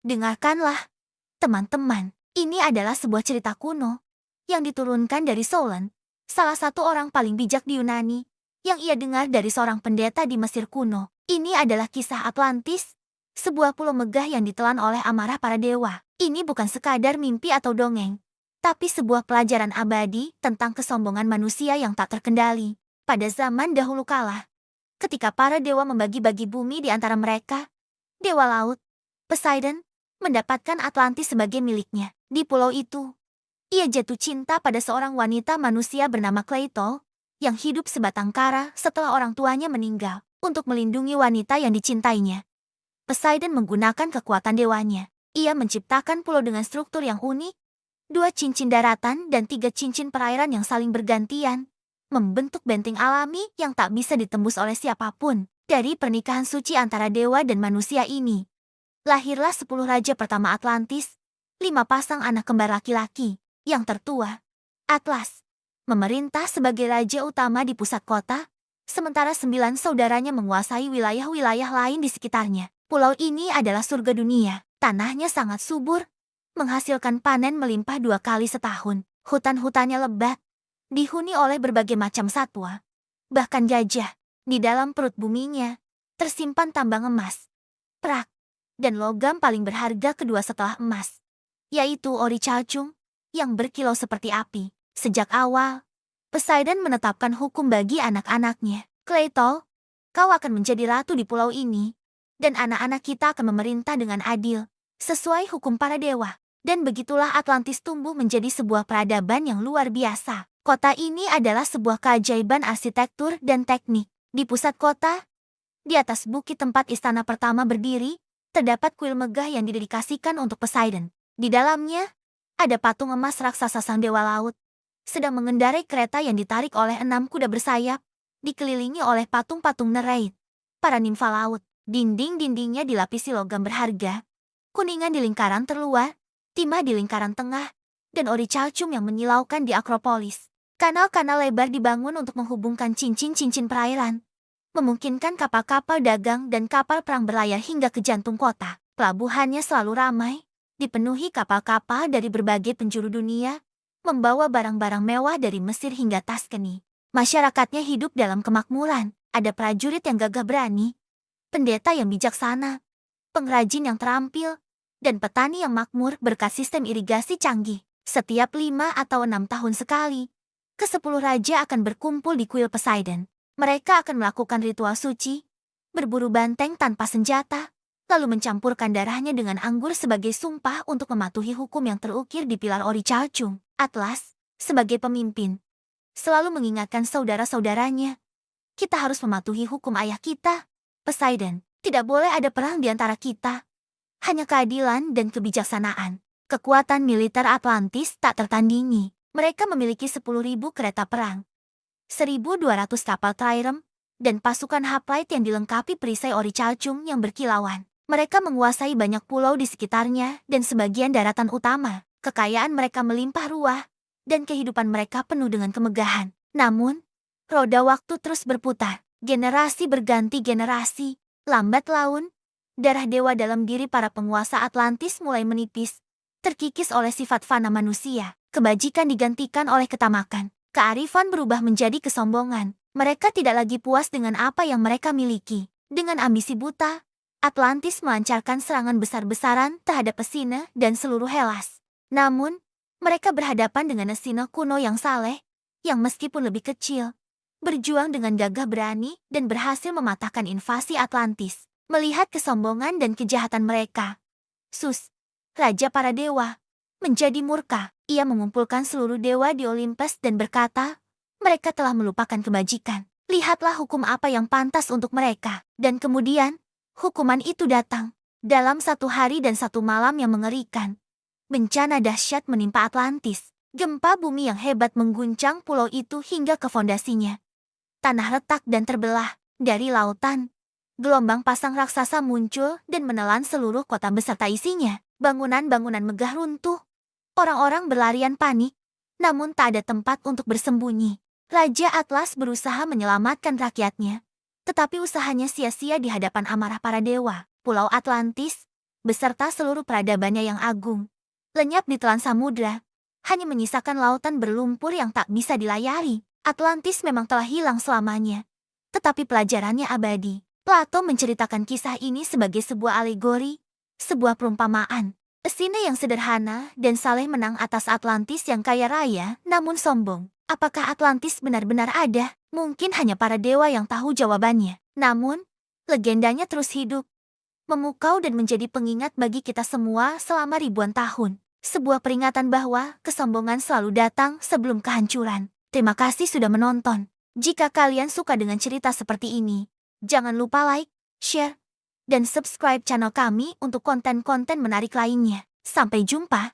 Dengarkanlah, teman-teman. Ini adalah sebuah cerita kuno yang diturunkan dari Solon, salah satu orang paling bijak di Yunani, yang ia dengar dari seorang pendeta di Mesir kuno. Ini adalah kisah Atlantis, sebuah pulau megah yang ditelan oleh amarah para dewa. Ini bukan sekadar mimpi atau dongeng, tapi sebuah pelajaran abadi tentang kesombongan manusia yang tak terkendali. Pada zaman dahulu kala, ketika para dewa membagi-bagi bumi di antara mereka, Dewa Laut, Poseidon, mendapatkan Atlantis sebagai miliknya. Di pulau itu, ia jatuh cinta pada seorang wanita manusia bernama Cleito, yang hidup sebatang kara setelah orang tuanya meninggal. Untuk melindungi wanita yang dicintainya, Poseidon menggunakan kekuatan dewanya. Ia menciptakan pulau dengan struktur yang unik, 2 cincin daratan dan 3 cincin perairan yang saling bergantian, membentuk benteng alami yang tak bisa ditembus oleh siapapun. Dari pernikahan suci antara dewa dan manusia ini, lahirlah 10 raja pertama Atlantis, 5 pasang anak kembar laki-laki. Yang tertua, Atlas, memerintah sebagai raja utama di pusat kota, sementara 9 saudaranya menguasai wilayah-wilayah lain di sekitarnya. Pulau ini adalah surga dunia. Tanahnya sangat subur, menghasilkan panen melimpah 2 kali setahun. Hutan-hutannya lebat, dihuni oleh berbagai macam satwa, bahkan gajah. Di dalam perut buminya, tersimpan tambang emas, perak, dan logam paling berharga kedua setelah emas, yaitu ori calcung, yang berkilau seperti api. Sejak awal, Poseidon menetapkan hukum bagi anak-anaknya. Cleito, kau akan menjadi ratu di pulau ini, dan anak-anak kita akan memerintah dengan adil, sesuai hukum para dewa. Dan begitulah Atlantis tumbuh menjadi sebuah peradaban yang luar biasa. Kota ini adalah sebuah keajaiban arsitektur dan teknik. Di pusat kota, di atas bukit tempat istana pertama berdiri, terdapat kuil megah yang didedikasikan untuk Poseidon. Di dalamnya, ada patung emas raksasa sang dewa laut, sedang mengendarai kereta yang ditarik oleh 6 kuda bersayap, dikelilingi oleh patung-patung Nereid, para nimfa laut. Dinding-dindingnya dilapisi logam berharga, kuningan di lingkaran terluar, timah di lingkaran tengah, dan ori calcum yang menyilaukan di Akropolis. Kanal-kanal lebar dibangun untuk menghubungkan cincin-cincin perairan, memungkinkan kapal-kapal dagang dan kapal perang berlayar hingga ke jantung kota. Pelabuhannya selalu ramai, dipenuhi kapal-kapal dari berbagai penjuru dunia, membawa barang-barang mewah dari Mesir hingga Tuscany. Masyarakatnya hidup dalam kemakmuran, ada prajurit yang gagah berani, pendeta yang bijaksana, pengrajin yang terampil, dan petani yang makmur berkat sistem irigasi canggih. Setiap 5 atau 6 tahun sekali, ke-10 raja akan berkumpul di kuil Poseidon. Mereka akan melakukan ritual suci, berburu banteng tanpa senjata, lalu mencampurkan darahnya dengan anggur sebagai sumpah untuk mematuhi hukum yang terukir di pilar ori calcung. Atlas, sebagai pemimpin, selalu mengingatkan saudara-saudaranya, kita harus mematuhi hukum ayah kita, Poseidon. Tidak boleh ada perang di antara kita. Hanya keadilan dan kebijaksanaan. Kekuatan militer Atlantis tak tertandingi. Mereka memiliki 10.000 kereta perang, 1.200 kapal trirem, dan pasukan hoplite yang dilengkapi perisai ori calcung yang berkilauan. Mereka menguasai banyak pulau di sekitarnya dan sebagian daratan utama. Kekayaan mereka melimpah ruah, dan kehidupan mereka penuh dengan kemegahan. Namun, roda waktu terus berputar. Generasi berganti generasi. Lambat laun, darah dewa dalam diri para penguasa Atlantis mulai menipis, terkikis oleh sifat fana manusia. Kebajikan digantikan oleh ketamakan. Kearifan berubah menjadi kesombongan. Mereka tidak lagi puas dengan apa yang mereka miliki. Dengan ambisi buta, Atlantis melancarkan serangan besar-besaran terhadap Messina dan seluruh Hellas. Namun, mereka berhadapan dengan Messina kuno yang saleh, yang meskipun lebih kecil, berjuang dengan gagah berani dan berhasil mematahkan invasi Atlantis. Melihat kesombongan dan kejahatan mereka, Zeus, raja para dewa, menjadi murka. Ia mengumpulkan seluruh dewa di Olympus dan berkata, mereka telah melupakan kebajikan. Lihatlah hukum apa yang pantas untuk mereka. Dan kemudian, hukuman itu datang. Dalam 1 hari dan 1 malam yang mengerikan, bencana dahsyat menimpa Atlantis. Gempa bumi yang hebat mengguncang pulau itu hingga ke fondasinya. Tanah retak dan terbelah. Dari lautan, gelombang pasang raksasa muncul dan menelan seluruh kota beserta isinya. Bangunan-bangunan megah runtuh. Orang-orang berlarian panik, namun tak ada tempat untuk bersembunyi. Raja Atlas berusaha menyelamatkan rakyatnya, tetapi usahanya sia-sia di hadapan amarah para dewa. Pulau Atlantis, beserta seluruh peradabannya yang agung, lenyap di telan samudra, hanya menyisakan lautan berlumpur yang tak bisa dilayari. Atlantis memang telah hilang selamanya, tetapi pelajarannya abadi. Plato menceritakan kisah ini sebagai sebuah alegori, sebuah perumpamaan. Athena yang sederhana dan saleh menang atas Atlantis yang kaya raya namun sombong. Apakah Atlantis benar-benar ada? Mungkin hanya para dewa yang tahu jawabannya. Namun, legendanya terus hidup, memukau dan menjadi pengingat bagi kita semua selama ribuan tahun. Sebuah peringatan bahwa kesombongan selalu datang sebelum kehancuran. Terima kasih sudah menonton. Jika kalian suka dengan cerita seperti ini, jangan lupa like, share, dan subscribe channel kami untuk konten-konten menarik lainnya. Sampai jumpa!